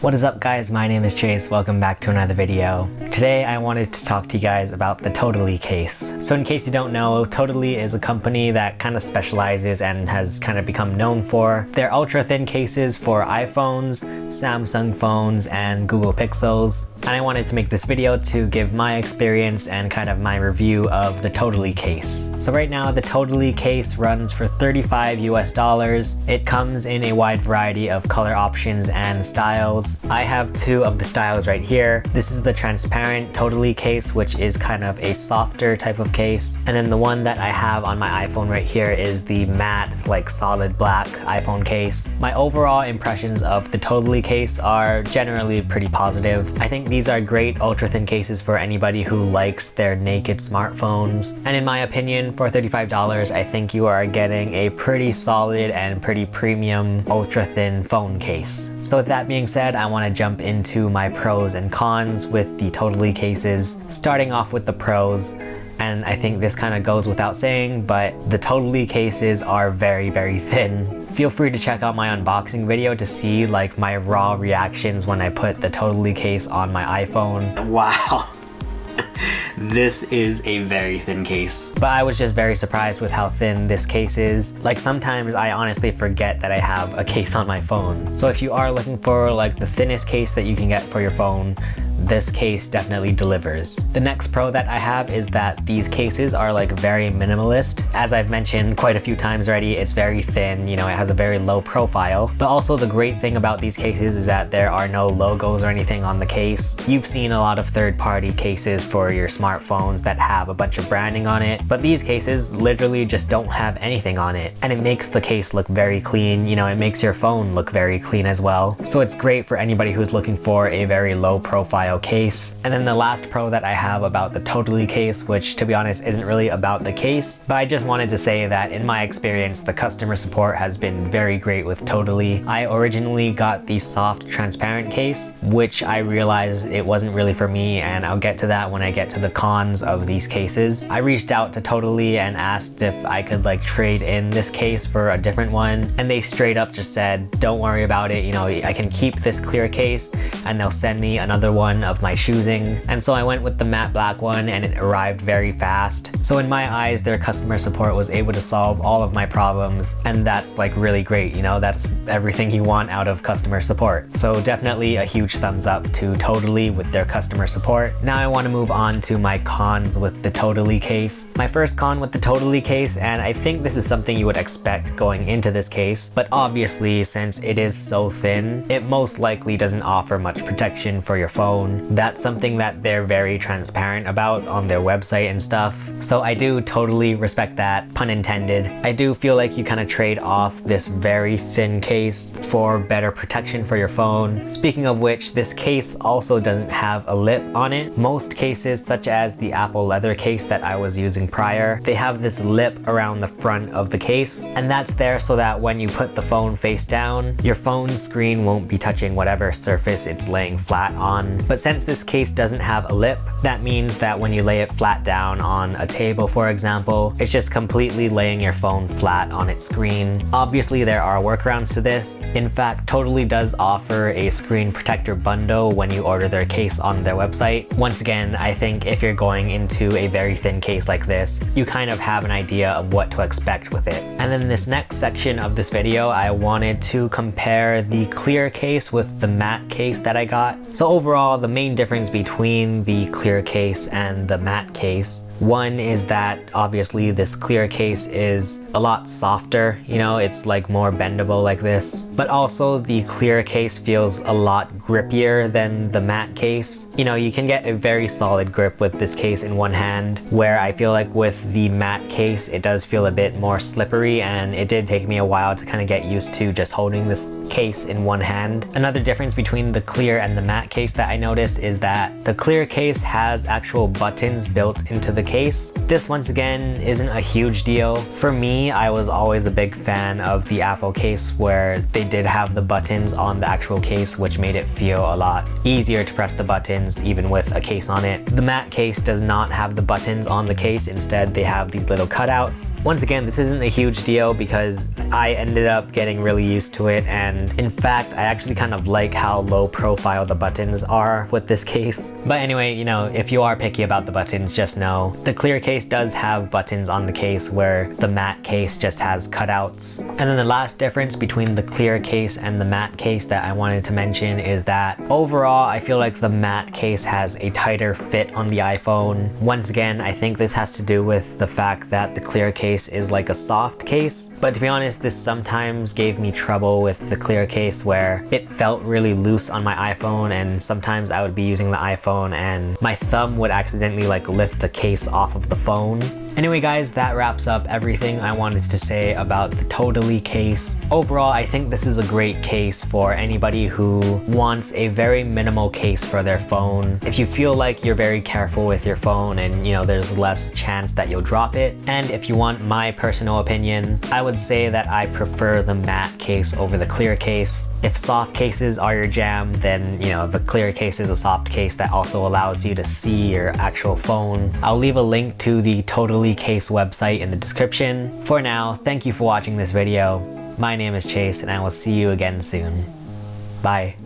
What is up guys, my name is Chase, welcome back to another video. Today I wanted to talk to you guys about the Totallee case. So in case you don't know, Totallee is a company that kind of specializes and has kind of become known for their ultra thin cases for iPhones, Samsung phones, and Google Pixels. And I wanted to make this video to give my experience and kind of my review of the Totallee case. So right now the Totallee case runs for $35 US. It comes in a wide variety of color options and styles. I have two of the styles right here. This is the transparent Totallee case, which is kind of a softer type of case. And then the one that I have on my iPhone right here is the matte, like solid black iPhone case. My overall impressions of the Totallee case are generally pretty positive. I think these are great ultra thin cases for anybody who likes their naked smartphones. And in my opinion, for $35, I think you are getting a pretty solid and pretty premium ultra thin phone case. So with that being said, I want to jump into my pros and cons with the Totallee cases, starting off with the pros. And I think this kind of goes without saying, but the Totallee cases are very, very thin. Feel free to check out my unboxing video to see like my raw reactions when I put the Totallee case on my iPhone. Wow. This is a very thin case. But I was just very surprised with how thin this case is. Like sometimes I honestly forget that I have a case on my phone. So if you are looking for like the thinnest case that you can get for your phone, this case definitely delivers. The next pro that I have is that these cases are like very minimalist. As I've mentioned quite a few times already, it's very thin, you know, it has a very low profile. But also the great thing about these cases is that there are no logos or anything on the case. You've seen a lot of third-party cases for your smartphones that have a bunch of branding on it, but these cases literally just don't have anything on it. And it makes the case look very clean, you know, it makes your phone look very clean as well. So it's great for anybody who's looking for a very low profile case. And then the last pro that I have about the Totallee case, which to be honest isn't really about the case, but I just wanted to say that in my experience the customer support has been very great with Totallee. I originally got the soft transparent case, which I realized it wasn't really for me, and I'll get to that when I get to the cons of these cases. I reached out to Totallee and asked if I could like trade in this case for a different one, and they straight up just said don't worry about it, you know, I can keep this clear case and they'll send me another one of my choosing. And so I went with the matte black one and it arrived very fast. So in my eyes their customer support was able to solve all of my problems, and that's like really great, you know, that's everything you want out of customer support. So definitely a huge thumbs up to Totallee with their customer support. Now I want to move on to my cons with the Totallee case. My first con with the Totallee case, and I think this is something you would expect going into this case, but obviously since it is so thin, it most likely doesn't offer much protection for your phone. That's something that they're very transparent about on their website and stuff. So I do totally respect that, pun intended. I do feel like you kind of trade off this very thin case for better protection for your phone. Speaking of which, this case also doesn't have a lip on it. Most cases, such as the Apple leather case that I was using prior, they have this lip around the front of the case, and that's there so that when you put the phone face down, your phone's screen won't be touching whatever surface it's laying flat on. But since this case doesn't have a lip, that means that when you lay it flat down on a table, for example, it's just completely laying your phone flat on its screen. Obviously there are workarounds to this. In fact, Totallee does offer a screen protector bundle when you order their case on their website. Once again, I think if you're going into a very thin case like this, you kind of have an idea of what to expect with it. And then this next section of this video, I wanted to compare the clear case with the matte case that I got. So overall, the main difference between the clear case and the matte case, one is that obviously this clear case is a lot softer, you know, it's like more bendable like this, but also the clear case feels a lot grippier than the matte case. You know, you can get a very solid grip with this case in one hand, where I feel like with the matte case it does feel a bit more slippery, and it did take me a while to kind of get used to just holding this case in one hand. Another difference between the clear and the matte case that I noticed is that the clear case has actual buttons built into the case. This once again isn't a huge deal. For me, I was always a big fan of the Apple case where they did have the buttons on the actual case, which made it feel a lot easier to press the buttons even with a case on it. The matte case does not have the buttons on the case. Instead, they have these little cutouts. Once again, this isn't a huge deal because I ended up getting really used to it, and in fact, I actually kind of like how low profile the buttons are with this case. But anyway, you know, if you are picky about the buttons, just know the clear case does have buttons on the case where the matte case just has cutouts. And then the last difference between the clear case and the matte case that I wanted to mention is that overall, I feel like the matte case has a tighter fit on the iPhone. Once again, I think this has to do with the fact that the clear case is like a soft case. But to be honest, this sometimes gave me trouble with the clear case where it felt really loose on my iPhone, and sometimes I would be using the iPhone and my thumb would accidentally like lift the case off of the phone. Anyway guys, that wraps up everything I wanted to say about the Totallee case. Overall, I think this is a great case for anybody who wants a very minimal case for their phone. If you feel like you're very careful with your phone and you know there's less chance that you'll drop it. And if you want my personal opinion, I would say that I prefer the matte case over the clear case. If soft cases are your jam, then you know the clear case is a soft case that also allows you to see your actual phone. I'll leave a link to the Totallee case website in the description. For now, thank you for watching this video. My name is Chase and I will see you again soon. Bye.